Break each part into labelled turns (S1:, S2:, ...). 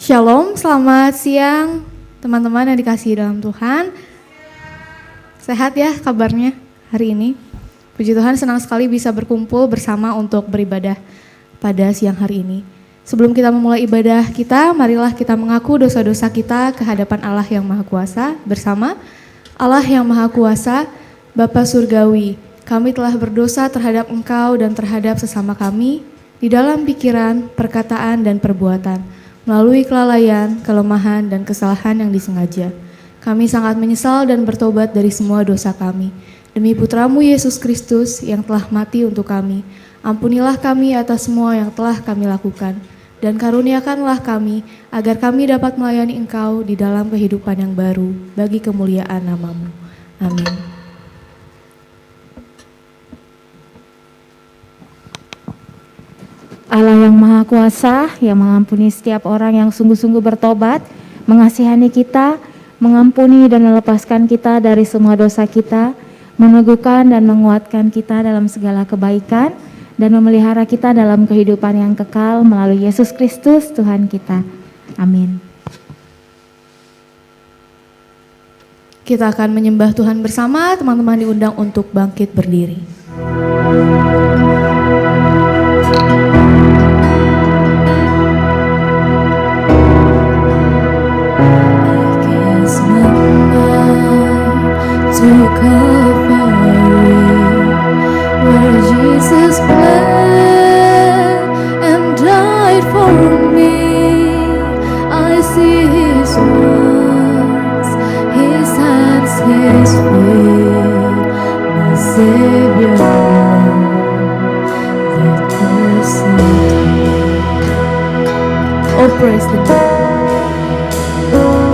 S1: Shalom, selamat siang teman-teman yang dikasihi dalam Tuhan. Sehat ya kabarnya hari ini? Puji Tuhan, senang sekali bisa berkumpul bersama untuk beribadah pada siang hari ini. Sebelum kita memulai ibadah kita, marilah kita mengaku dosa-dosa kita ke hadapan Allah yang Maha Kuasa bersama. Allah yang Maha Kuasa, Bapa Surgawi, kami telah berdosa terhadap Engkau dan terhadap sesama kami di dalam pikiran, perkataan, dan perbuatan, melalui kelalaian, kelemahan, dan kesalahan yang disengaja. Kami sangat menyesal dan bertobat dari semua dosa kami. Demi Putramu Yesus Kristus yang telah mati untuk kami, ampunilah kami atas semua yang telah kami lakukan, dan karuniakanlah kami agar kami dapat melayani Engkau di dalam kehidupan yang baru, bagi kemuliaan nama-Mu. Amin.
S2: Allah yang Maha Kuasa, yang mengampuni setiap orang yang sungguh-sungguh bertobat, mengasihani kita, mengampuni dan melepaskan kita dari semua dosa kita, meneguhkan dan menguatkan kita dalam segala kebaikan, dan memelihara kita dalam kehidupan yang kekal melalui Yesus Kristus Tuhan kita. Amin.
S1: Kita akan menyembah Tuhan bersama, teman-teman diundang untuk bangkit berdiri.
S3: To Calvary, where Jesus bled and died for me. I see His wounds, His hands, His feet, my Savior, the blessed.
S1: Oh, praise the Lord.
S3: Oh,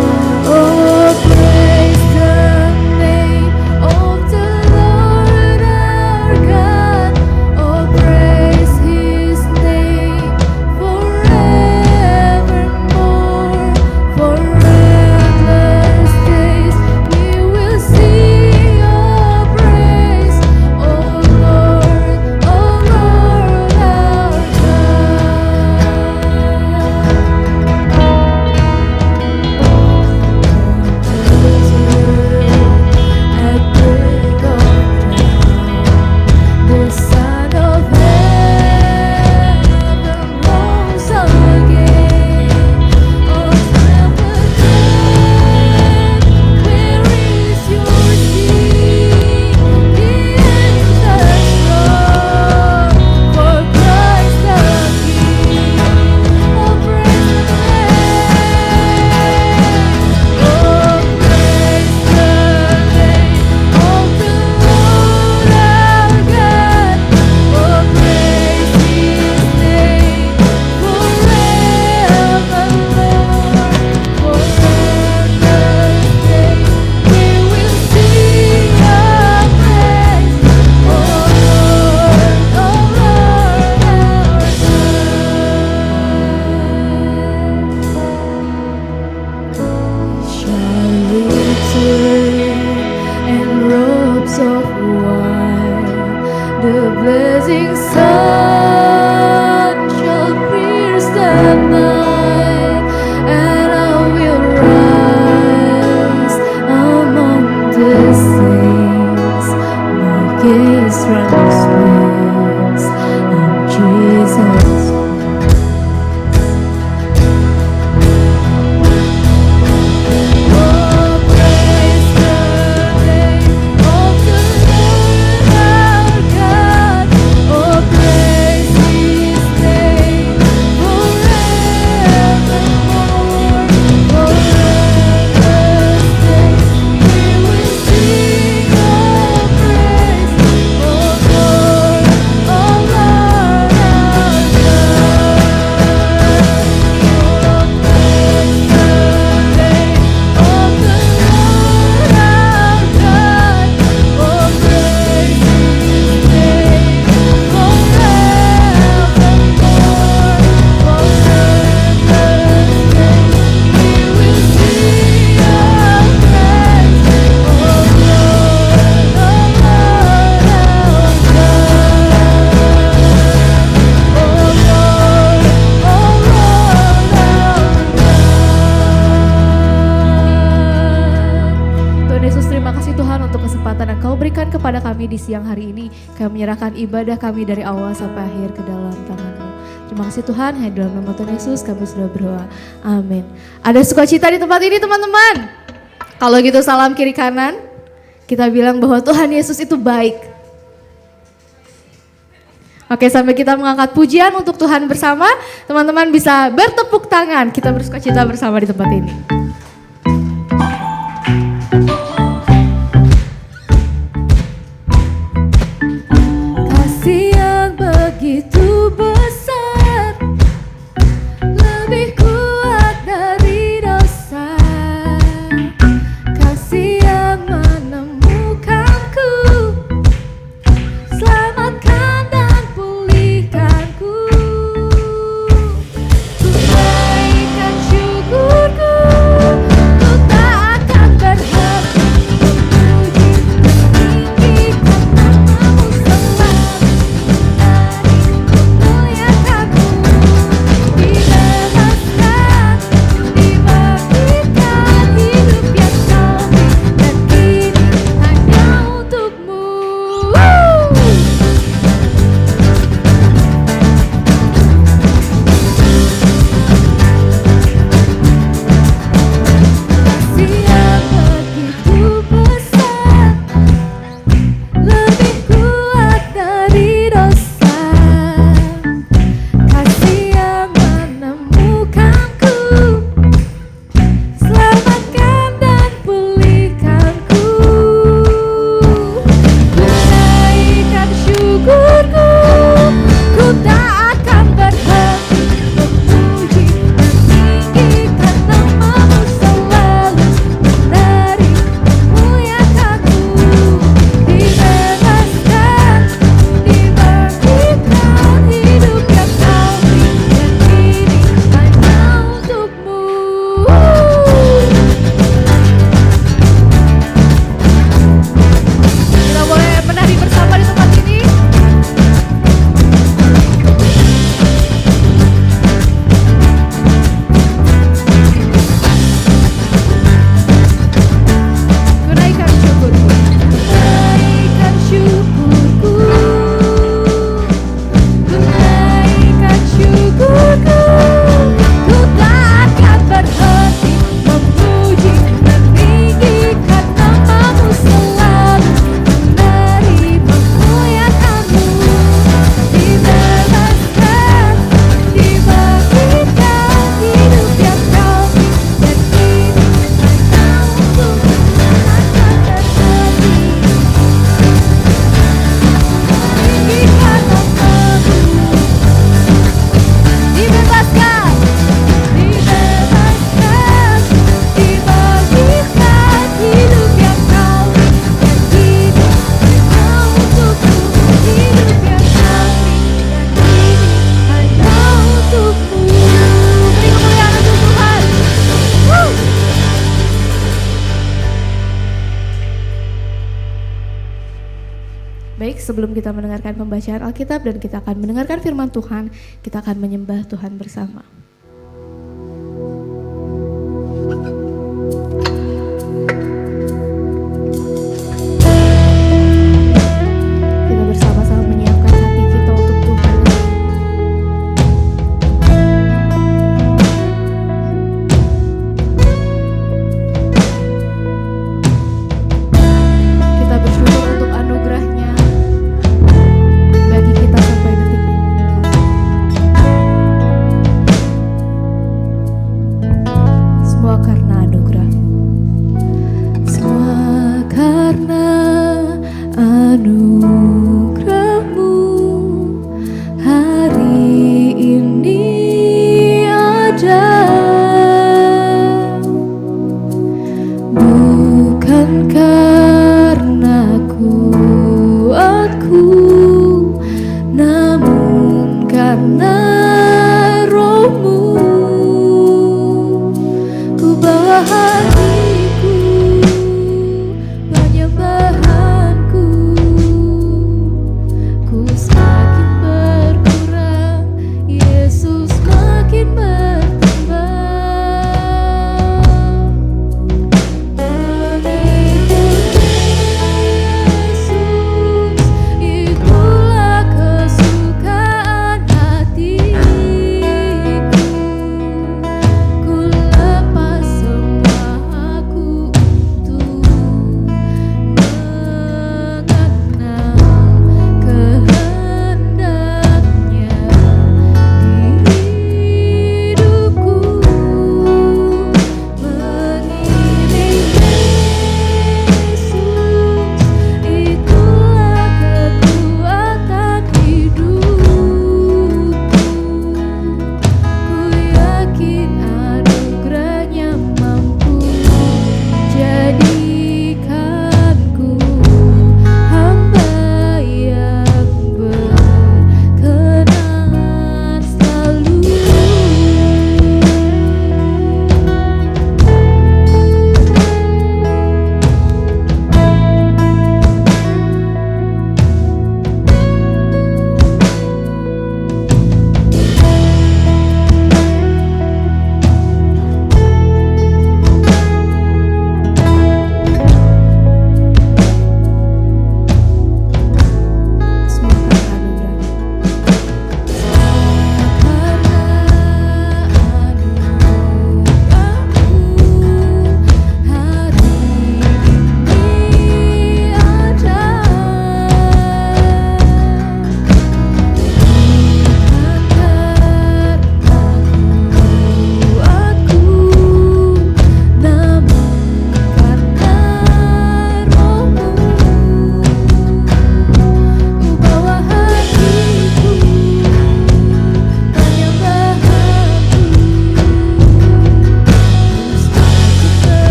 S1: kepada kami di siang hari ini. Kami menyerahkan ibadah kami dari awal sampai akhir ke dalam tangan-Mu. Terima kasih Tuhan, hanya dalam nama Tuhan Yesus kami sudah berdoa. Amin. Ada sukacita di tempat ini teman-teman? Kalau gitu salam kiri kanan. Kita bilang bahwa Tuhan Yesus itu baik. Oke, sampai kita mengangkat pujian untuk Tuhan bersama. Teman-teman bisa bertepuk tangan. Kita bersukacita bersama di tempat ini.
S3: Kasih yang begitu besar, lebih kuat dari dosa. Kasih yang menemukanku, selamatkan dan pulihkanku. Ku naikkan syukurku, ku tak akan berhenti memuji meninggikan namamu selalu. Memuliakanmu, dibebaskan, dibangkitkan, hidup yang kau beri dan kini hanya untukmu. Kasih yang begitu besar, lebih kuat dari dosa. Kasih yang menemukanku, selamatkan dan pulihkanku. Ku naikkan syukurku, ku tak akan berhenti memuji meninggikan namamu selalu. Menari memuliakanmu, dibebaskan, dibangkitkan, hidup yang kau beri dan kini hanya untukmu.
S1: Kita boleh menari bersama di tempat ini. Kunaikan syukurku.
S3: Naikkan syukurku, ku naikkan syukurku, ku tak akan berhenti memuji meninggikan namamu selalu. Menari memuliakanmu, dibebaskan, dibangkitkan, hidup yang kau beri dan kini hanya untukmu akan terjadi. Meninggikan namamu, dibebaskan, dibebaskan, dibangkitkan, hidup yang kau beri dan kini hanya untukmu. Hidup yang kau beri dan kini hanya untukmu. Beri kemuliaan untuk Tuhan.
S1: Baik, sebelum kita mendengarkan pembacaan Alkitab dan kita akan mendengarkan firman Tuhan, kita akan menyembah Tuhan bersama. Kita bersama-sama menyiapkan hati kita untuk Tuhan. Kita bersyukur untuk anugerah-Nya bagi kita sampai detik ini.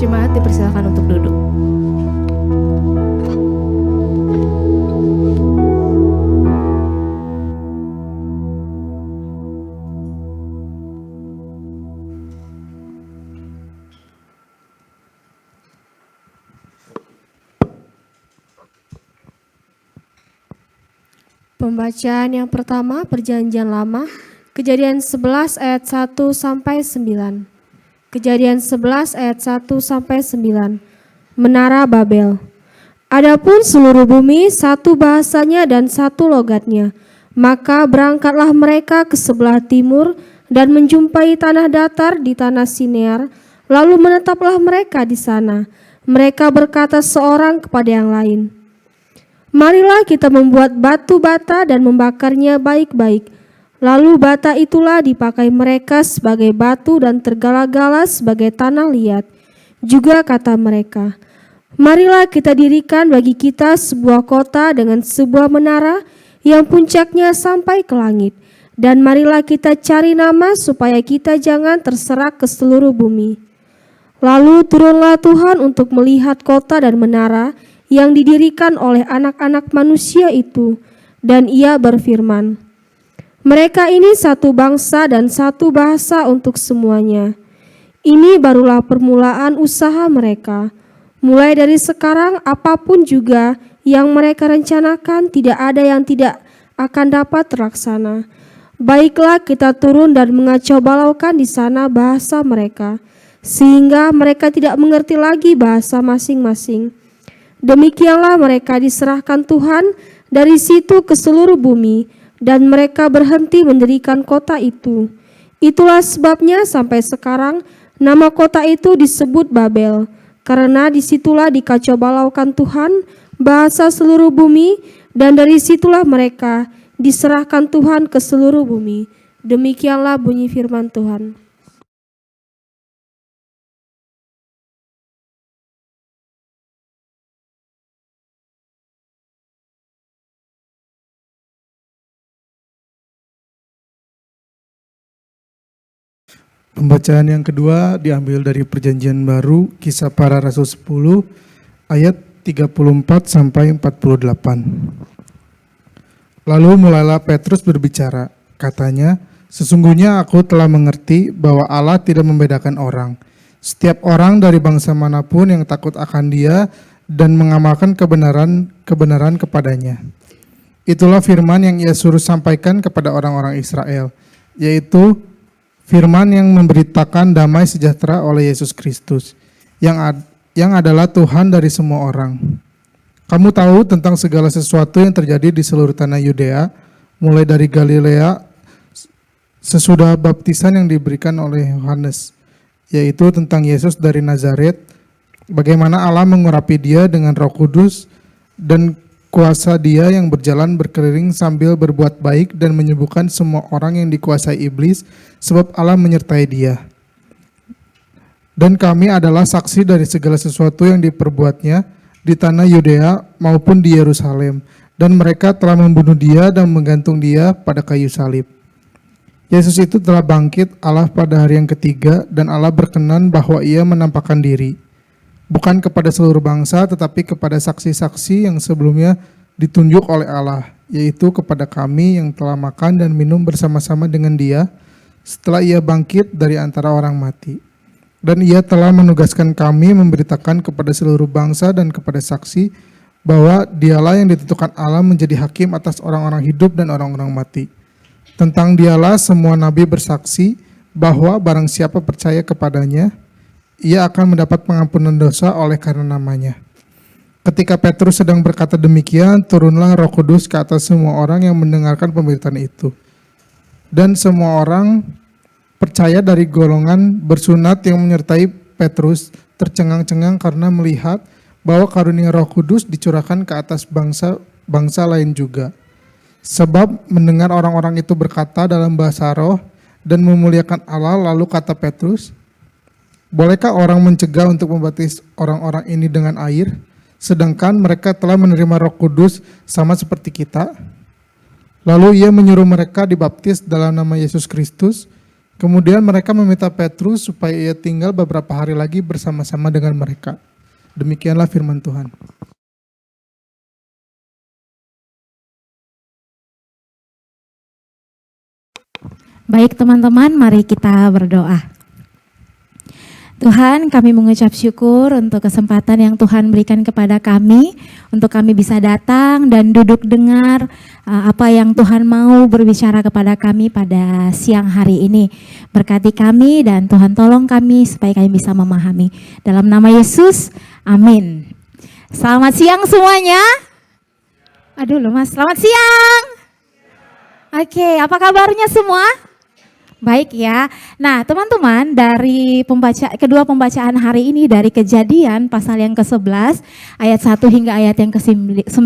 S1: Jemaat dipersilakan untuk duduk.
S3: Pembacaan yang pertama, Perjanjian Lama, Kejadian 11 ayat 1 sampai 9. Kejadian 11 ayat 1 sampai 9. Menara Babel. Adapun seluruh bumi satu bahasanya dan satu logatnya. Maka berangkatlah mereka ke sebelah timur dan menjumpai tanah datar di tanah Sinear, lalu menetaplah mereka di sana. Mereka berkata seorang kepada yang lain, "Marilah kita membuat batu bata dan membakarnya baik-baik." Lalu bata itulah dipakai mereka sebagai batu dan tergala-gala sebagai tanah liat. Juga kata mereka, "Marilah kita dirikan bagi kita sebuah kota dengan sebuah menara yang puncaknya sampai ke langit. Dan marilah kita cari nama supaya kita jangan terserak ke seluruh bumi." Lalu turunlah Tuhan untuk melihat kota dan menara yang didirikan oleh anak-anak manusia itu, dan ia berfirman, "Mereka ini satu bangsa dan satu bahasa untuk semuanya. Ini barulah permulaan usaha mereka. Mulai dari sekarang apapun juga yang mereka rencanakan tidak ada yang tidak akan dapat terlaksana. Baiklah kita turun dan mengacau balaukan di sana bahasa mereka, sehingga mereka tidak mengerti lagi bahasa masing-masing. Demikianlah mereka diserahkan Tuhan dari situ ke seluruh bumi, dan mereka berhenti mendirikan kota itu. Itulah sebabnya sampai sekarang nama kota itu disebut Babel, karena disitulah dikacau balaukan Tuhan bahasa seluruh bumi, dan dari situlah mereka diserahkan Tuhan ke seluruh bumi. Demikianlah bunyi firman Tuhan.
S4: Pembacaan yang kedua diambil dari Perjanjian Baru, Kisah Para Rasul 10 ayat 34 sampai 48. Lalu mulailah Petrus berbicara, katanya, "Sesungguhnya aku telah mengerti bahwa Allah tidak membedakan orang. Setiap orang dari bangsa manapun yang takut akan Dia dan mengamalkan kebenaran kepadanya. Itulah firman yang Ia suruh sampaikan kepada orang-orang Israel, yaitu firman yang memberitakan damai sejahtera oleh Yesus Kristus, yang adalah Tuhan dari semua orang. Kamu tahu tentang segala sesuatu yang terjadi di seluruh tanah Yudea, mulai dari Galilea, sesudah baptisan yang diberikan oleh Yohanes, yaitu tentang Yesus dari Nazaret, bagaimana Allah mengurapi Dia dengan Roh Kudus dan kuasa Dia yang berjalan berkeliling sambil berbuat baik dan menyembuhkan semua orang yang dikuasai iblis, sebab Allah menyertai Dia. Dan kami adalah saksi dari segala sesuatu yang diperbuatnya di tanah Yudea maupun di Yerusalem, dan mereka telah membunuh Dia dan menggantung Dia pada kayu salib. Yesus itu telah bangkit Allah pada hari yang ketiga, dan Allah berkenan bahwa Ia menampakkan diri, bukan kepada seluruh bangsa, tetapi kepada saksi-saksi yang sebelumnya ditunjuk oleh Allah, yaitu kepada kami yang telah makan dan minum bersama-sama dengan Dia setelah Ia bangkit dari antara orang mati. Dan Ia telah menugaskan kami memberitakan kepada seluruh bangsa dan kepada saksi bahwa Dialah yang ditentukan Allah menjadi hakim atas orang-orang hidup dan orang-orang mati. Tentang Dialah semua nabi bersaksi bahwa barang siapa percaya kepadanya, ia akan mendapat pengampunan dosa oleh karena namanya." Ketika Petrus sedang berkata demikian, turunlah Roh Kudus ke atas semua orang yang mendengarkan pemberitaan itu. Dan semua orang percaya dari golongan bersunat yang menyertai Petrus tercengang-cengang karena melihat bahwa karunia Roh Kudus dicurahkan ke atas bangsa lain juga. Sebab mendengar orang-orang itu berkata dalam bahasa roh dan memuliakan Allah, lalu kata Petrus, "Bolehkah orang mencegah untuk membaptis orang-orang ini dengan air, sedangkan mereka telah menerima Roh Kudus sama seperti kita?" Lalu ia menyuruh mereka dibaptis dalam nama Yesus Kristus. Kemudian mereka meminta Petrus supaya ia tinggal beberapa hari lagi bersama-sama dengan mereka. Demikianlah firman Tuhan.
S2: Baik teman-teman, mari kita berdoa. Tuhan, kami mengucap syukur untuk kesempatan yang Tuhan berikan kepada kami, untuk kami bisa datang dan duduk dengar apa yang Tuhan mau berbicara kepada kami pada siang hari ini. Berkati kami dan Tuhan tolong kami supaya kami bisa memahami. Dalam nama Yesus, amin. Selamat siang semuanya. Aduh loh mas, selamat siang. Oke, apa kabarnya semua? Baik ya. Nah, teman-teman, dari kedua pembacaan hari ini dari Kejadian pasal yang ke-11 ayat 1 hingga ayat yang ke-9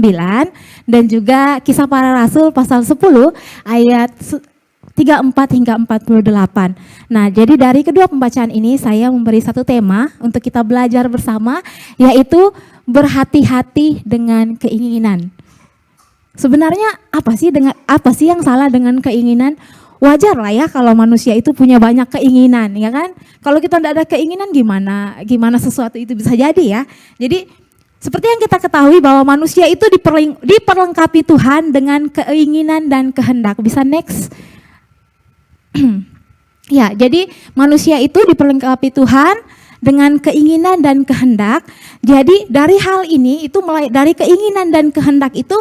S2: dan juga Kisah Para Rasul pasal 10 ayat 34 hingga 48. Nah, jadi dari kedua pembacaan ini saya memberi satu tema untuk kita belajar bersama, yaitu berhati-hati dengan keinginan. Sebenarnya apa sih yang salah dengan keinginan? Wajar lah ya kalau manusia itu punya banyak keinginan, ya kan? Kalau kita tidak ada keinginan gimana sesuatu itu bisa jadi ya. Jadi seperti yang kita ketahui bahwa manusia itu diperlengkapi Tuhan dengan keinginan dan kehendak. Bisa next? Ya, jadi manusia itu diperlengkapi Tuhan dengan keinginan dan kehendak. Jadi dari hal ini dari keinginan dan kehendak itu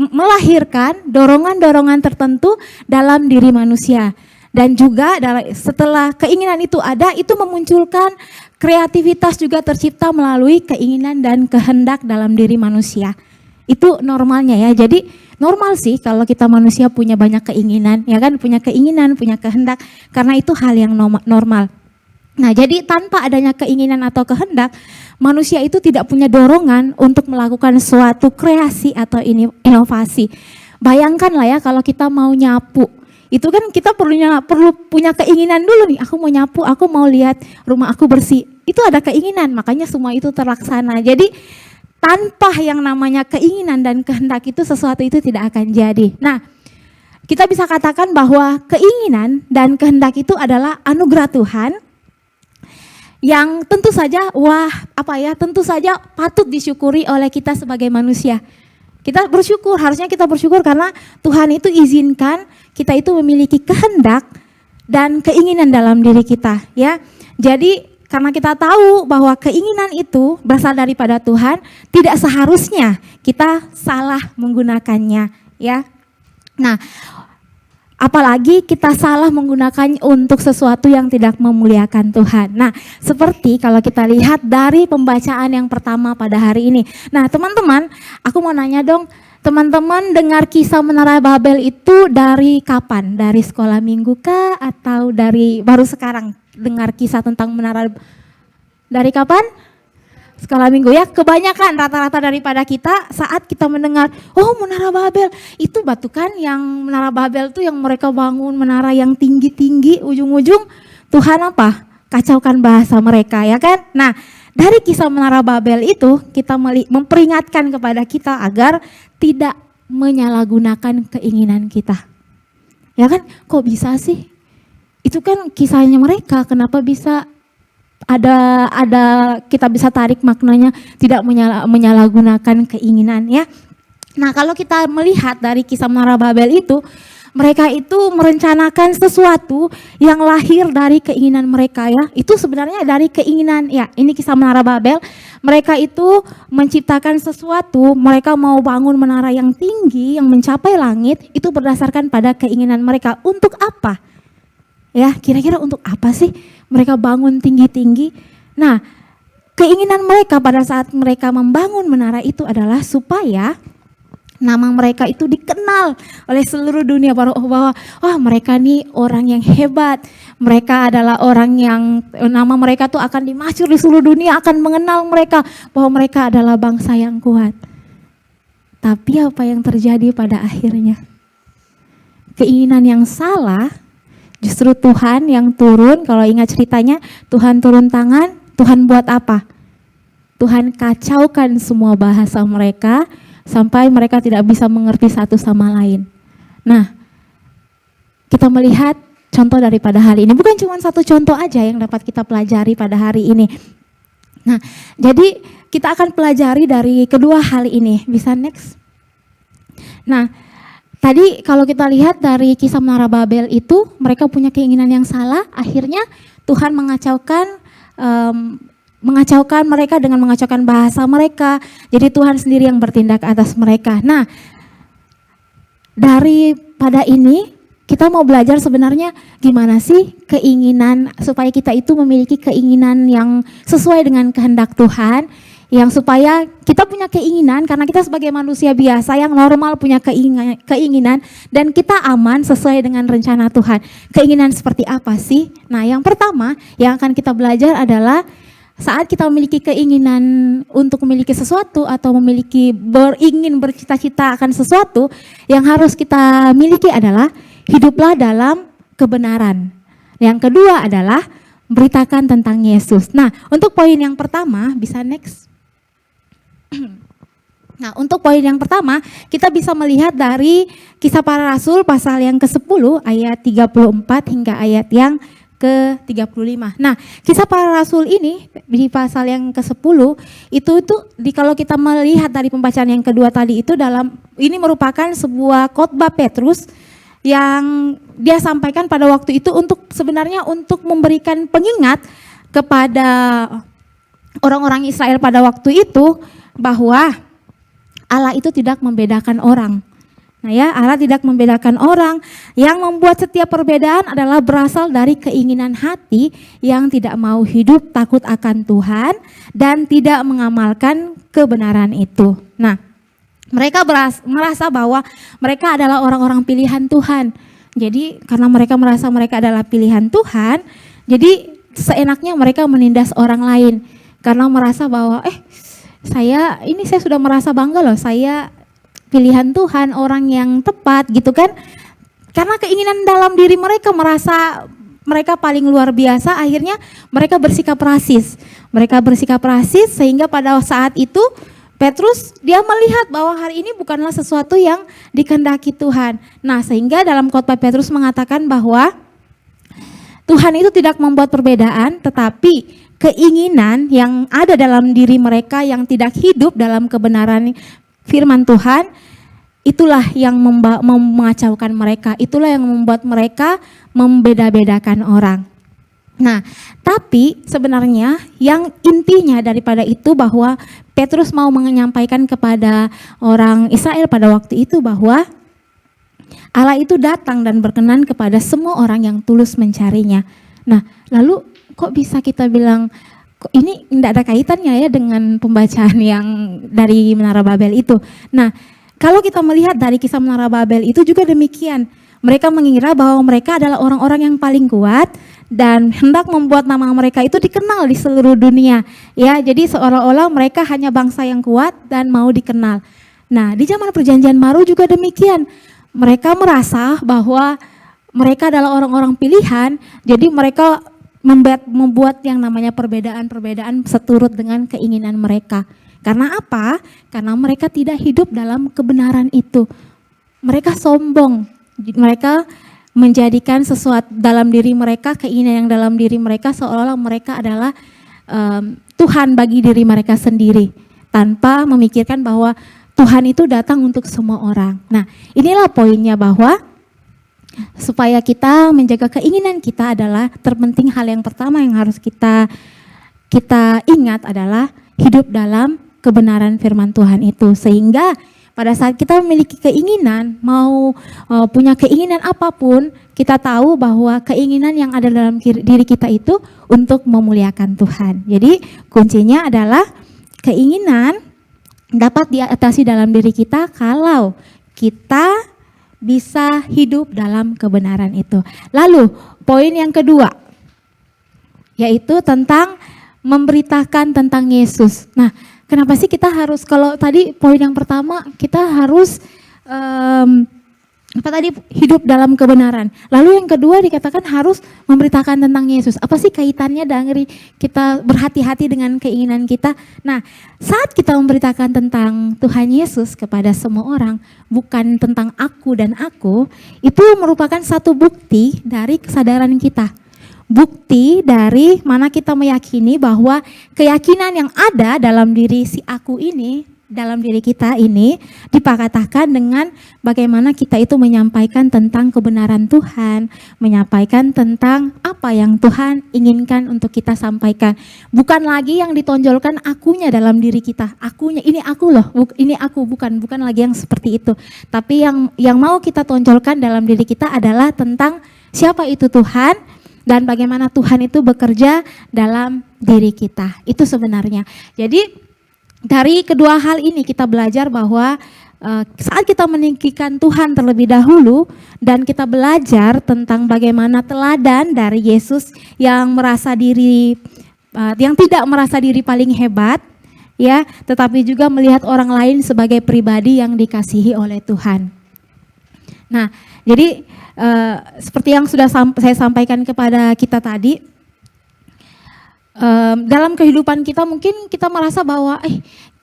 S2: melahirkan dorongan-dorongan tertentu dalam diri manusia. Dan juga setelah keinginan itu ada, itu memunculkan kreativitas juga tercipta melalui keinginan dan kehendak dalam diri manusia. Itu normalnya ya. Jadi normal sih kalau kita manusia punya banyak keinginan, ya kan, punya keinginan, punya kehendak, karena itu hal yang normal. Nah, jadi tanpa adanya keinginan atau kehendak, manusia itu tidak punya dorongan untuk melakukan suatu kreasi atau inovasi. Bayangkanlah ya kalau kita mau nyapu, itu kan kita perlu punya keinginan dulu nih, aku mau nyapu, aku mau lihat rumah aku bersih. Itu ada keinginan, makanya semua itu terlaksana. Jadi tanpa yang namanya keinginan dan kehendak itu sesuatu itu tidak akan jadi. Nah, kita bisa katakan bahwa keinginan dan kehendak itu adalah anugerah Tuhan yang tentu saja tentu saja patut disyukuri oleh kita sebagai manusia. Harusnya kita bersyukur karena Tuhan itu izinkan kita itu memiliki kehendak dan keinginan dalam diri kita, ya. Jadi karena kita tahu bahwa keinginan itu berasal daripada Tuhan, tidak seharusnya kita salah menggunakannya, ya. Nah, apalagi kita salah menggunakannya untuk sesuatu yang tidak memuliakan Tuhan. Nah, seperti kalau kita lihat dari pembacaan yang pertama pada hari ini. Nah, teman-teman, aku mau nanya dong, teman-teman dengar kisah Menara Babel itu dari kapan? Dari sekolah minggu kah? Atau dari baru sekarang dengar kisah tentang Menara? Dari kapan? Sekolah minggu ya. Kebanyakan rata-rata daripada kita saat kita mendengar, oh Menara Babel, itu batu kan yang Menara Babel itu yang mereka bangun menara yang tinggi-tinggi, ujung-ujung Tuhan apa? Kacaukan bahasa mereka, ya kan? Nah, dari kisah Menara Babel itu kita memperingatkan kepada kita agar tidak menyalahgunakan keinginan kita. Ya kan? Kok bisa sih? Itu kan kisahnya mereka, kenapa bisa ada kita bisa tarik maknanya tidak menyalahgunakan keinginan, ya. Nah, kalau kita melihat dari kisah Menara Babel itu, mereka itu merencanakan sesuatu yang lahir dari keinginan mereka, ya. Itu sebenarnya dari keinginan, ya. Ini kisah Menara Babel. Mereka itu menciptakan sesuatu, mereka mau bangun menara yang tinggi yang mencapai langit, itu berdasarkan pada keinginan mereka. Untuk apa? Ya, kira-kira untuk apa sih mereka bangun tinggi-tinggi? Nah, keinginan mereka pada saat mereka membangun menara itu adalah supaya nama mereka itu dikenal oleh seluruh dunia bahwa mereka nih orang yang hebat. Mereka adalah orang yang nama mereka tuh akan dimasyhur di seluruh dunia, akan mengenal mereka bahwa mereka adalah bangsa yang kuat. Tapi apa yang terjadi pada akhirnya? Keinginan yang salah. Justru Tuhan yang turun, kalau ingat ceritanya, Tuhan turun tangan, Tuhan buat apa? Tuhan kacaukan semua bahasa mereka, sampai mereka tidak bisa mengerti satu sama lain. Nah, kita melihat contoh daripada hal ini. Bukan cuma satu contoh aja yang dapat kita pelajari pada hari ini. Nah, jadi kita akan pelajari dari kedua hal ini. Bisa next? Nah, tadi kalau kita lihat dari kisah Menara Babel itu, mereka punya keinginan yang salah, akhirnya Tuhan mengacaukan mereka dengan mengacaukan bahasa mereka. Jadi Tuhan sendiri yang bertindak atas mereka. Nah, daripada ini kita mau belajar sebenarnya gimana sih keinginan supaya kita itu memiliki keinginan yang sesuai dengan kehendak Tuhan, yang supaya kita punya keinginan karena kita sebagai manusia biasa yang normal punya keinginan dan kita aman sesuai dengan rencana Tuhan. Keinginan seperti apa sih? Nah, yang pertama yang akan kita belajar adalah saat kita memiliki keinginan untuk memiliki sesuatu atau ingin bercita-cita akan sesuatu, yang harus kita miliki adalah hiduplah dalam kebenaran. Yang kedua adalah beritakan tentang Yesus. Nah, untuk poin yang pertama, bisa next. Nah, untuk poin yang pertama, kita bisa melihat dari Kisah Para Rasul pasal yang ke-10 ayat 34 hingga ayat yang ke-35. Nah, Kisah Para Rasul ini di pasal yang ke-10 itu kalau kita melihat dari pembacaan yang kedua tadi itu ini merupakan sebuah khotbah Petrus yang dia sampaikan pada waktu itu sebenarnya untuk memberikan pengingat kepada orang-orang Israel pada waktu itu bahwa Allah itu tidak membedakan orang. Nah ya, Allah tidak membedakan orang. Yang membuat setiap perbedaan adalah berasal dari keinginan hati yang tidak mau hidup takut akan Tuhan dan tidak mengamalkan kebenaran itu. Nah, mereka merasa bahwa mereka adalah orang-orang pilihan Tuhan. Jadi karena mereka merasa mereka adalah pilihan Tuhan, jadi seenaknya mereka menindas orang lain. Karena merasa bahwa saya sudah merasa bangga loh, saya pilihan Tuhan, orang yang tepat gitu kan. Karena keinginan dalam diri mereka merasa mereka paling luar biasa, akhirnya mereka bersikap rasis. Mereka bersikap rasis sehingga pada saat itu Petrus dia melihat bahwa hari ini bukanlah sesuatu yang dikehendaki Tuhan. Nah, sehingga dalam khotbah Petrus mengatakan bahwa Tuhan itu tidak membuat perbedaan, tetapi keinginan yang ada dalam diri mereka yang tidak hidup dalam kebenaran firman Tuhan, itulah yang mengacaukan mereka, itulah yang membuat mereka membeda-bedakan orang. Nah, tapi sebenarnya yang intinya daripada itu bahwa Petrus mau menyampaikan kepada orang Israel pada waktu itu bahwa Allah itu datang dan berkenan kepada semua orang yang tulus mencarinya. Nah, lalu kok bisa kita bilang kok ini tidak ada kaitannya ya dengan pembacaan yang dari Menara Babel itu. Nah, kalau kita melihat dari kisah Menara Babel itu juga demikian. Mereka mengira bahwa mereka adalah orang-orang yang paling kuat dan hendak membuat nama mereka itu dikenal di seluruh dunia. Ya, jadi seolah-olah mereka hanya bangsa yang kuat dan mau dikenal. Nah, di zaman Perjanjian Baru juga demikian. Mereka merasa bahwa mereka adalah orang-orang pilihan, jadi mereka membuat yang namanya perbedaan-perbedaan seturut dengan keinginan mereka. Karena apa? Karena mereka tidak hidup dalam kebenaran itu. Mereka sombong. Mereka menjadikan sesuatu dalam diri mereka, keinginan yang dalam diri mereka seolah-olah mereka adalah Tuhan bagi diri mereka sendiri, tanpa memikirkan bahwa Tuhan itu datang untuk semua orang. Nah, inilah poinnya bahwa supaya kita menjaga keinginan kita adalah terpenting hal yang pertama yang harus kita ingat adalah hidup dalam kebenaran firman Tuhan itu. Sehingga pada saat kita memiliki keinginan, mau punya keinginan apapun, kita tahu bahwa keinginan yang ada dalam diri kita itu untuk memuliakan Tuhan. Jadi kuncinya adalah keinginan dapat diatasi dalam diri kita kalau kita bisa hidup dalam kebenaran itu. Lalu poin yang kedua yaitu tentang memberitakan tentang Yesus. Nah, kenapa sih kita harus, kalau tadi poin yang pertama kita harus apa tadi, hidup dalam kebenaran. Lalu yang kedua dikatakan harus memberitakan tentang Yesus. Apa sih kaitannya dari kita berhati-hati dengan keinginan kita? Nah, saat kita memberitakan tentang Tuhan Yesus kepada semua orang, bukan tentang aku dan aku, itu merupakan satu bukti dari kesadaran kita. Bukti dari mana kita meyakini bahwa keyakinan yang ada dalam diri si aku ini, dalam diri kita ini dipakatakan dengan bagaimana kita itu menyampaikan tentang kebenaran Tuhan, menyampaikan tentang apa yang Tuhan inginkan untuk kita sampaikan. Bukan lagi yang ditonjolkan akunya dalam diri kita, akunya, ini aku loh, ini aku, bukan lagi yang seperti itu. Tapi yang mau kita tonjolkan dalam diri kita adalah tentang siapa itu Tuhan dan bagaimana Tuhan itu bekerja dalam diri kita. Itu sebenarnya. Jadi dari kedua hal ini kita belajar bahwa saat kita meninggikan Tuhan terlebih dahulu dan kita belajar tentang bagaimana teladan dari Yesus yang merasa diri yang tidak merasa diri paling hebat, ya, tetapi juga melihat orang lain sebagai pribadi yang dikasihi oleh Tuhan. Nah, jadi seperti yang sudah saya sampaikan kepada kita tadi, dalam kehidupan kita mungkin kita merasa bahwa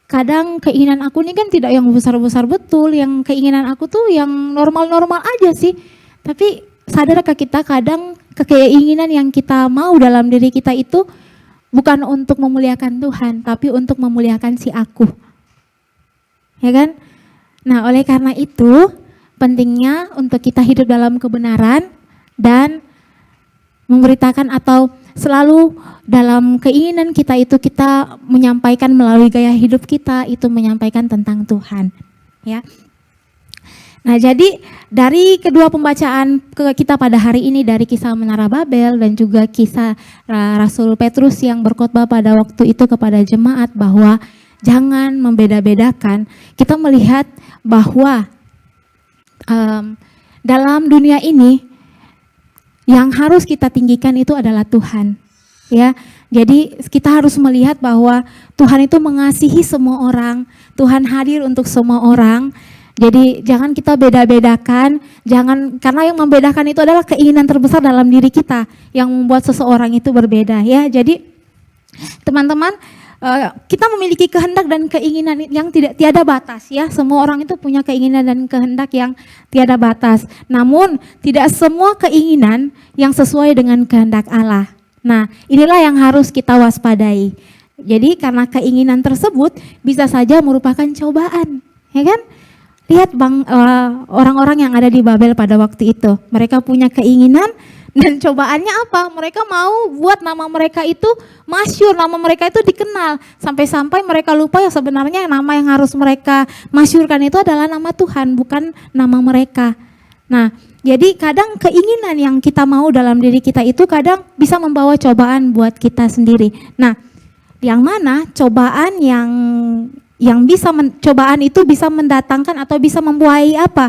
S2: kadang keinginan aku ini kan tidak yang besar-besar betul, yang keinginan aku tuh yang normal-normal aja sih. Tapi sadarkah kita kadang keinginan yang kita mau dalam diri kita itu bukan untuk memuliakan Tuhan, tapi untuk memuliakan si aku. Ya kan? Nah, oleh karena itu pentingnya untuk kita hidup dalam kebenaran dan memberitakan atau selalu dalam keinginan kita itu kita menyampaikan melalui gaya hidup kita itu menyampaikan tentang Tuhan, ya. Nah, jadi dari kedua pembacaan kita pada hari ini dari kisah Menara Babel dan juga kisah Rasul Petrus yang berkhotbah pada waktu itu kepada jemaat bahwa jangan membeda-bedakan, kita melihat bahwa dalam dunia ini yang harus kita tinggikan itu adalah Tuhan, ya. Jadi kita harus melihat bahwa Tuhan itu mengasihi semua orang, Tuhan hadir untuk semua orang. Jadi jangan kita beda-bedakan, jangan, karena yang membedakan itu adalah keinginan terbesar dalam diri kita yang membuat seseorang itu berbeda, ya. Jadi teman-teman, kita memiliki kehendak dan keinginan yang tiada batas, ya. Semua orang itu punya keinginan dan kehendak yang tiada batas. Namun tidak semua keinginan yang sesuai dengan kehendak Allah. Nah, inilah yang harus kita waspadai. Jadi karena keinginan tersebut bisa saja merupakan cobaan, ya kan? Lihat orang-orang yang ada di Babel pada waktu itu, mereka punya keinginan. Dan cobaannya apa? Mereka mau buat nama mereka itu masyhur, nama mereka itu dikenal. Sampai-sampai mereka lupa ya sebenarnya nama yang harus mereka masyhurkan itu adalah nama Tuhan, bukan nama mereka. Nah, jadi kadang keinginan yang kita mau dalam diri kita itu kadang bisa membawa cobaan buat kita sendiri. Nah, yang mana cobaan cobaan itu bisa mendatangkan atau bisa membuahai apa?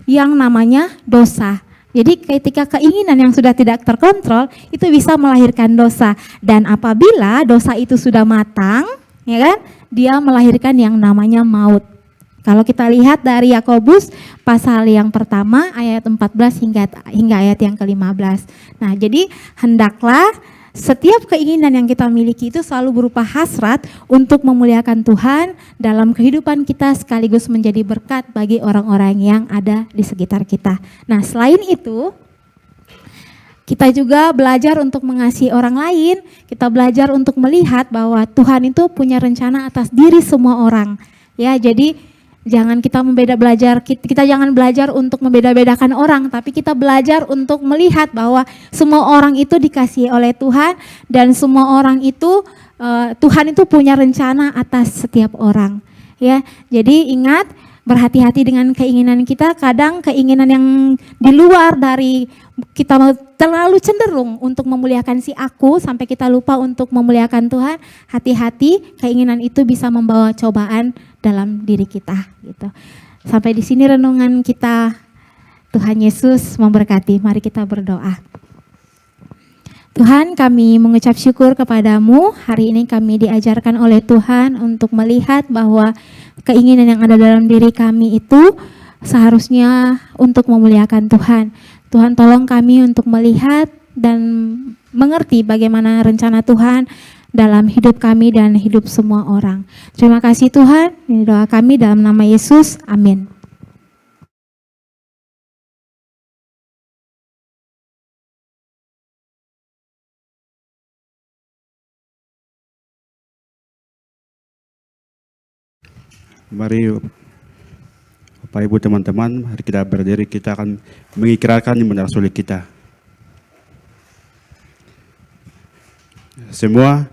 S2: Yang namanya dosa. Jadi ketika keinginan yang sudah tidak terkontrol itu bisa melahirkan dosa, dan apabila dosa itu sudah matang, ya kan, dia melahirkan yang namanya maut. Kalau kita lihat dari Yakobus pasal yang pertama ayat 14 hingga ayat yang ke-15. Nah, jadi hendaklah setiap keinginan yang kita miliki itu selalu berupa hasrat untuk memuliakan Tuhan dalam kehidupan kita sekaligus menjadi berkat bagi orang-orang yang ada di sekitar kita. Nah, selain itu kita juga belajar untuk mengasihi orang lain, kita belajar untuk melihat bahwa Tuhan itu punya rencana atas diri semua orang. Ya, jadi jangan kita jangan belajar untuk membeda-bedakan orang, tapi kita belajar untuk melihat bahwa semua orang itu dikasihi oleh Tuhan dan semua orang itu Tuhan itu punya rencana atas setiap orang, ya. Jadi ingat, berhati-hati dengan keinginan kita. Kadang keinginan yang di luar dari kita terlalu cenderung untuk memuliakan si aku sampai kita lupa untuk memuliakan Tuhan. Hati-hati, keinginan itu bisa membawa cobaan dalam diri kita, gitu. Sampai di sini renungan kita. Tuhan Yesus memberkati. Mari kita berdoa. Tuhan, kami mengucap syukur kepadamu. Hari ini kami diajarkan oleh Tuhan untuk melihat bahwa keinginan yang ada dalam diri kami itu seharusnya untuk memuliakan Tuhan. Tuhan tolong kami untuk melihat dan mengerti bagaimana rencana Tuhan dalam hidup kami dan hidup semua orang. Terima kasih Tuhan, ini doa kami dalam nama Yesus, amin.
S5: Mari Bapak Ibu teman-teman, mari kita berdiri, kita akan mengikrarkan iman Rasul kita. Semua,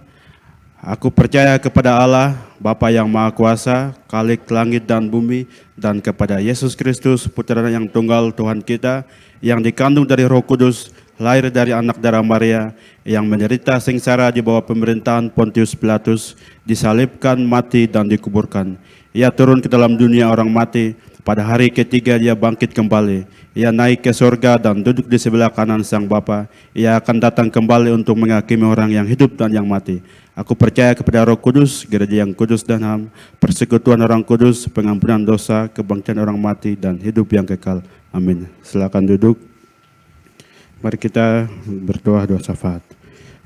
S5: aku percaya kepada Allah, Bapa yang Maha Kuasa, Khalik langit dan bumi, dan kepada Yesus Kristus, Putra yang tunggal Tuhan kita, yang dikandung dari Roh Kudus, lahir dari anak darah Maria, yang menderita sengsara di bawah pemerintahan Pontius Pilatus, disalibkan, mati, dan dikuburkan. Ia turun ke dalam dunia orang mati, pada hari ketiga dia bangkit kembali. Ia naik ke surga dan duduk di sebelah kanan Sang Bapa. Ia akan datang kembali untuk menghakimi orang yang hidup dan yang mati. Aku percaya kepada Roh Kudus, gereja yang kudus dan ham, persekutuan orang kudus, pengampunan dosa, kebangkitan orang mati, dan hidup yang kekal. Amin. Silakan duduk. Mari kita berdoa doa syafaat.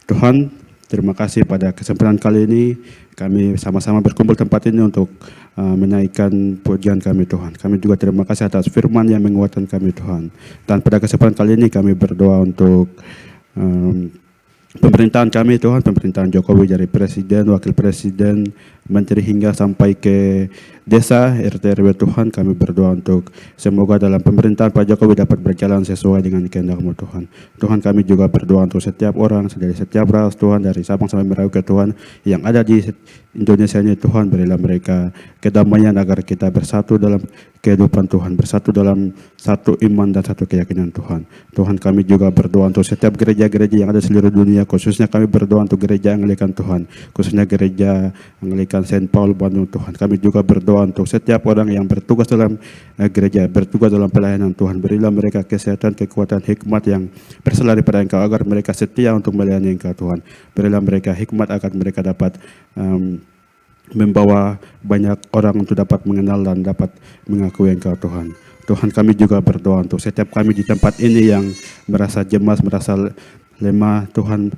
S5: Tuhan, terima kasih pada kesempatan kali ini kami sama-sama berkumpul tempat ini untuk menaikkan pujian kami Tuhan. Kami juga terima kasih atas firman yang menguatkan kami Tuhan. Dan pada kesempatan kali ini kami berdoa untuk pemerintahan kami Tuhan, pemerintahan Jokowi dari Presiden, Wakil Presiden, Menteri hingga sampai ke desa, RT RW Tuhan. Kami berdoa untuk semoga dalam pemerintahan Pak Jokowi dapat berjalan sesuai dengan kehendak-Mu Tuhan. Tuhan, kami juga berdoa untuk setiap orang, dari setiap ras Tuhan, dari Sabang sampai Merauke Tuhan, yang ada di Indonesia ini Tuhan, berilah mereka kedamaian agar kita bersatu dalam kehidupan Tuhan, bersatu dalam satu iman dan satu keyakinan Tuhan. Tuhan, kami juga berdoa untuk setiap gereja-gereja yang ada di seluruh dunia, khususnya kami berdoa untuk gereja Anglikan Tuhan, khususnya gereja Anglikan Saint Paul Bandung Tuhan. Kami juga berdoa untuk setiap orang yang bertugas dalam gereja, bertugas dalam pelayanan Tuhan. Berilah mereka kesehatan, kekuatan, hikmat yang berasal daripada Engkau, agar mereka setia untuk melayani Engkau Tuhan. Berilah mereka hikmat agar mereka dapat membawa banyak orang untuk dapat mengenal dan dapat mengakui Engkau Tuhan. Tuhan, kami juga berdoa untuk setiap kami di tempat ini yang merasa cemas, merasa lemah Tuhan.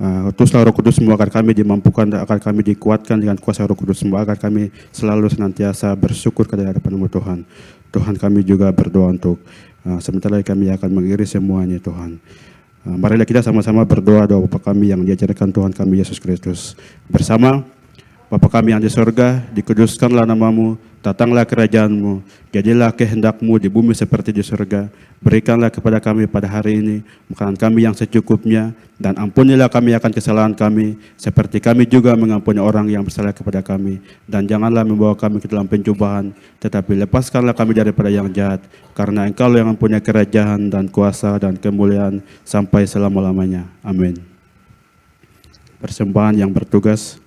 S5: Utuslah Roh Kudus semua agar kami dimampukan, agar kami dikuatkan dengan kuasa Roh Kudus semua, agar kami selalu senantiasa bersyukur ke hadapan-Mu Tuhan. Tuhan, kami juga berdoa untuk sebentar lagi kami akan mengakhiri semuanya Tuhan. Marilah kita sama-sama berdoa doa Bapa kami yang diajarkan Tuhan kami Yesus Kristus. Bersama, Bapa kami yang di sorga, dikuduskanlah nama-Mu, datanglah kerajaan-Mu, jadilah kehendak-Mu di bumi seperti di sorga. Berikanlah kepada kami pada hari ini makanan kami yang secukupnya, dan ampunilah kami akan kesalahan kami, seperti kami juga mengampuni orang yang bersalah kepada kami. Dan janganlah membawa kami ke dalam pencobaan, tetapi lepaskanlah kami daripada yang jahat, karena Engkau yang mempunyai kerajaan dan kuasa dan kemuliaan sampai selama-lamanya. Amin. Persembahan yang bertugas.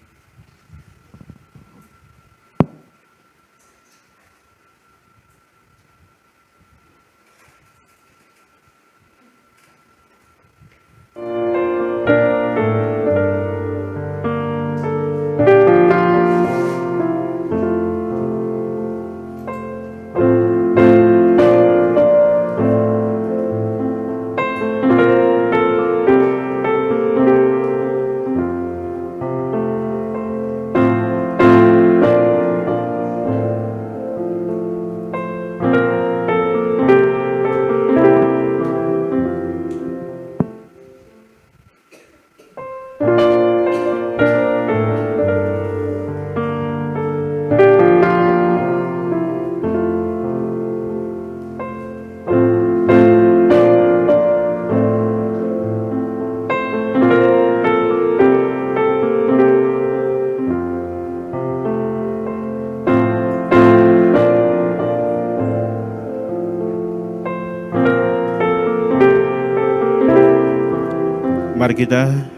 S5: Mari kita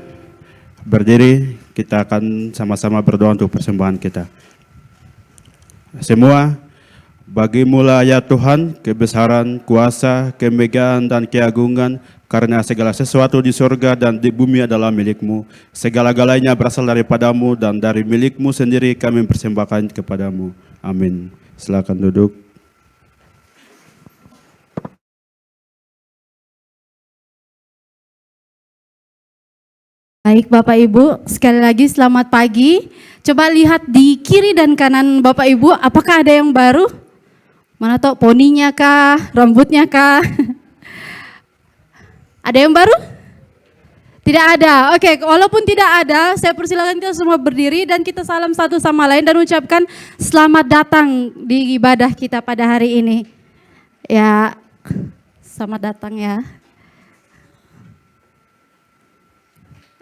S5: berdiri, kita akan sama-sama berdoa untuk persembahan kita. Semua, bagi-Mu-lah ya Tuhan, kebesaran, kuasa, kemegahan, dan keagungan, karena segala sesuatu di surga dan di bumi adalah milik-Mu. Segala-galanya berasal daripada-Mu, dan dari milik-Mu sendiri kami persembahkan kepada-Mu. Amin. Silakan duduk.
S6: Baik Bapak Ibu, sekali lagi selamat pagi. Coba lihat di kiri dan kanan Bapak Ibu, apakah ada yang baru? Mana tahu poninya kah, rambutnya kah? Ada yang baru? Tidak ada. Oke, walaupun tidak ada, saya persilakan kita semua berdiri dan kita salam satu sama lain dan ucapkan selamat datang di ibadah kita pada hari ini. Ya, selamat datang ya.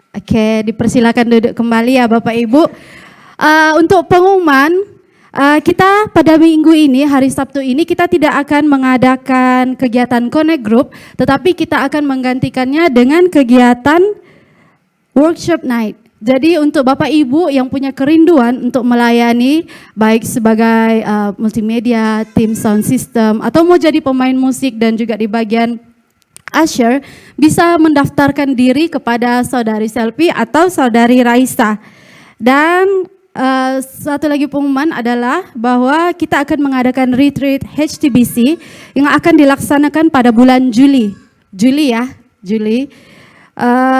S6: Oke, dipersilakan duduk kembali ya Bapak Ibu. Untuk pengumuman, kita pada minggu ini, hari Sabtu ini, kita tidak akan mengadakan kegiatan Connect Group, tetapi kita akan menggantikannya dengan kegiatan Workshop Night. Jadi untuk Bapak Ibu yang punya kerinduan untuk melayani, baik sebagai multimedia, tim sound system, atau mau jadi pemain musik dan juga di bagian usher, bisa mendaftarkan diri kepada Saudari Selvi atau Saudari Raisa. Dan satu lagi pengumuman adalah bahwa kita akan mengadakan retreat HTBC yang akan dilaksanakan pada bulan Juli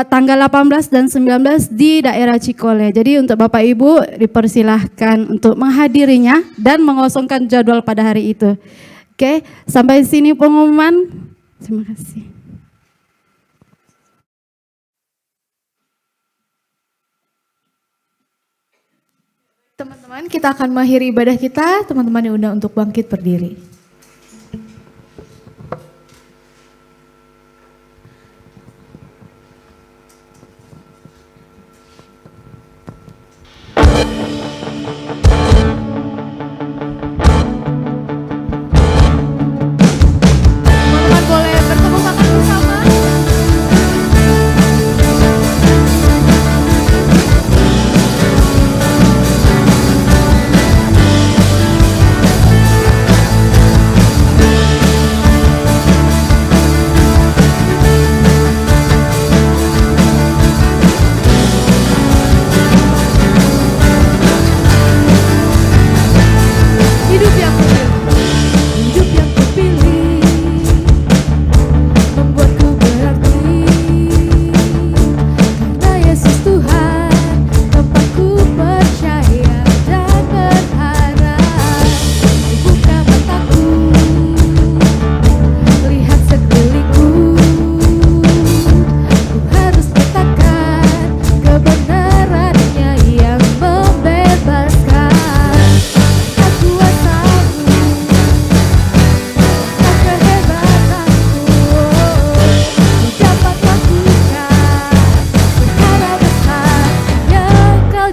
S6: tanggal 18 dan 19 di daerah Cikole. Jadi untuk Bapak Ibu dipersilahkan untuk menghadirinya dan mengosongkan jadwal pada hari itu. Oke, sampai sini pengumuman. Terima kasih.
S1: Teman-teman, kita akan mengakhiri ibadah kita. Teman-teman diundang untuk bangkit berdiri. Teman-teman boleh bertepuk tangan bersama. Hidup yang kupilih membuatku berarti, karena Yesus Tuhan tempatku percaya dan berharap. Buka mataku, lihat sekelilingku, ku harus letakkan kebenarannya yang membebaskan.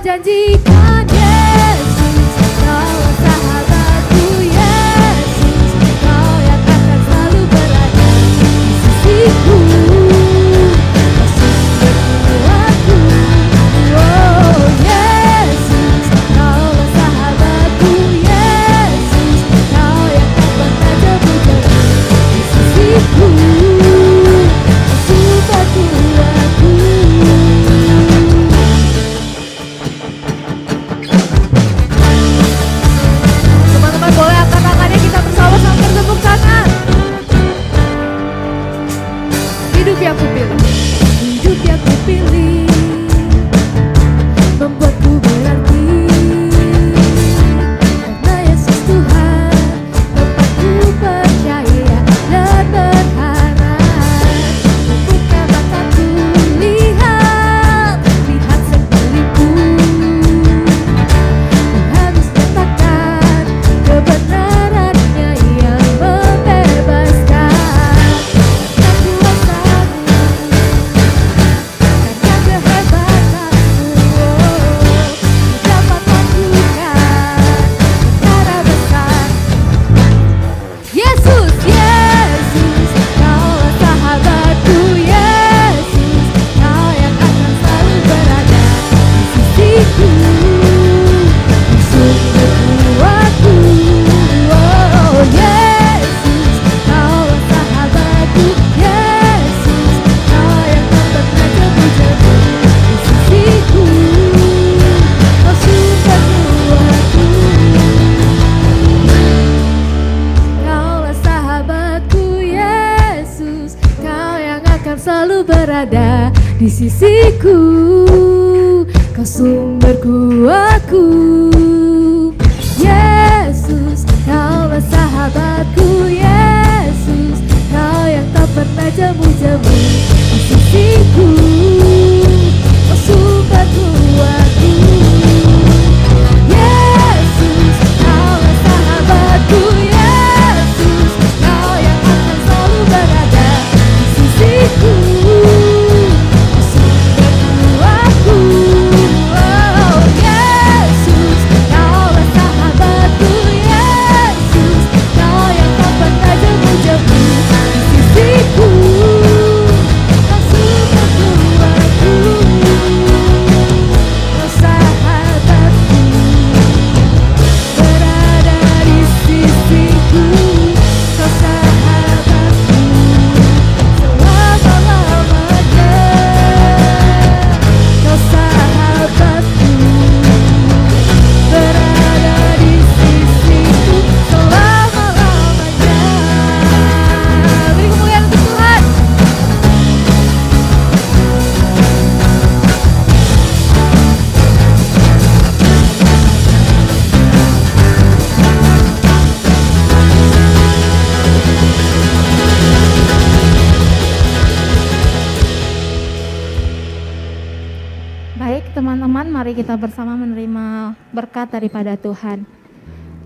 S1: Janjikan Yesus, Kaulah sahabatku Yesus, Kau yang akan selalu berada di sisiku, Kau sumber kuatku. Oh Yesus, Kaulah sahabatku Yesus, Kau yang tak pernah jemu-jemu di sisiku, Kau sumber kuatku. Teman-teman boleh angkat tangannya, kita bersama-sama bertepuk tangan. Hidup yang kupilih, hidup yang kupilih membuatku berarti, karena Yesus Tuhan tempatku percaya dan berharap. Buka mataku, lihat sekelilingku, ku harus letakkan kebenarannya yang membebaskan. Karena kuasamu, karena kehebatanmu, ku dapat lakukan perkara besar. Yesus, Yesus, Kaulah sahabatku Yesus, Kau yang akan selalu berada di sisiku, di sumber kuatku. Oh Yesus, Kaulah sahabatku Yesus, Kau yang tak pernah jemu-jemu di sisiku, Kau sumber kuatku. Kaulah sahabatku Yesus, Kau yang akan selalu berada
S3: di sisiku. Kau sumber kuatku, Yesus, Kaulah sahabatku, Yesus, Kau yang tak pernah jemu-jemu di sisiku. Kau sumber kuatku, Yesus, Kaulah sahabatku, Yesus, Kau yang akan selalu berada di sisiku.
S2: Baik teman-teman, mari kita bersama menerima berkat daripada Tuhan.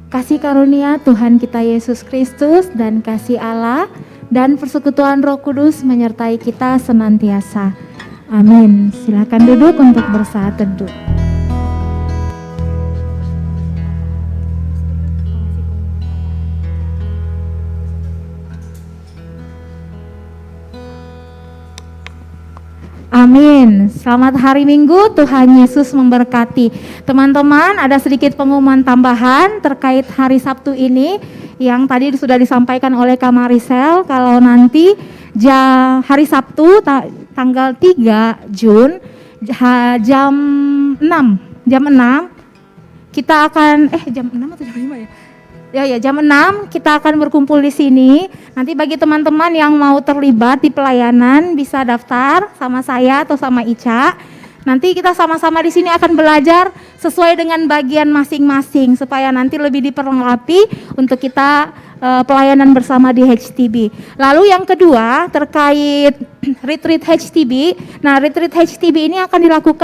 S2: Kasih karunia Tuhan kita Yesus Kristus dan kasih Allah dan persekutuan Roh Kudus menyertai kita senantiasa. Amin. Silakan duduk untuk bersaat teduh. Amin. Selamat hari Minggu, Tuhan Yesus memberkati. Teman-teman, ada sedikit pengumuman tambahan terkait hari Sabtu ini yang tadi sudah disampaikan oleh Kak Marisel. Kalau nanti hari Sabtu tanggal 3 Jun jam 6 kita akan jam 6 atau jam 5 ya? Ya, jam 6 kita akan berkumpul di sini. Nanti bagi teman-teman yang mau terlibat di pelayanan bisa daftar sama saya atau sama Ica. Nanti kita sama-sama di sini akan belajar sesuai dengan bagian masing-masing supaya nanti lebih diperlengkapi untuk kita pelayanan bersama di HTB. Lalu yang kedua terkait retreat HTB. Nah, retreat HTB ini akan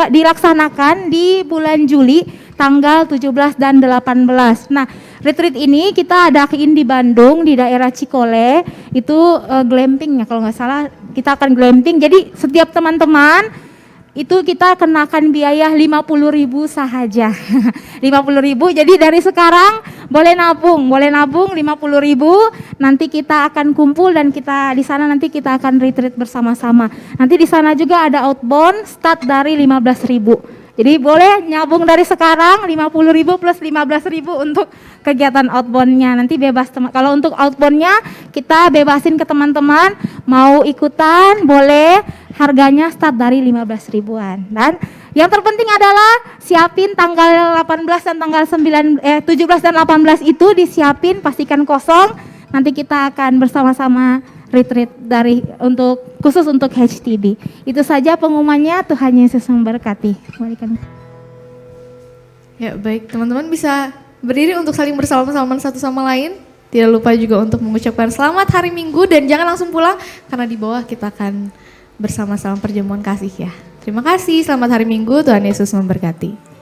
S2: dilaksanakan di bulan Juli tanggal 17 dan 18. Nah, retreat ini kita adain di Bandung di daerah Cikole. Itu glamping ya kalau nggak salah, kita akan glamping. Jadi setiap teman-teman itu kita kenakan biaya 50.000 sahaja. 50.000. Jadi dari sekarang boleh nabung 50.000. Nanti kita akan kumpul dan kita di sana nanti kita akan retreat bersama-sama. Nanti di sana juga ada outbound start dari 15.000. Jadi boleh nyabung dari sekarang 50.000 plus 15.000 untuk kegiatan outboundnya. Nanti bebas kalau untuk outboundnya kita bebasin ke teman-teman mau ikutan boleh, harganya start dari 15 ribuan. Dan yang terpenting adalah siapin tanggal 18 dan tanggal 17 dan 18 itu disiapin, pastikan kosong. Nanti kita akan bersama-sama retreat khusus untuk HTB. Itu saja pengumumannya. Tuhan Yesus memberkati.
S1: Ya baik, teman-teman bisa berdiri untuk saling bersalaman-salaman satu sama lain. Tidak lupa juga untuk mengucapkan selamat hari Minggu dan jangan langsung pulang karena di bawah kita akan bersama-sama perjamuan kasih ya. Terima kasih, selamat hari Minggu, Tuhan Yesus memberkati.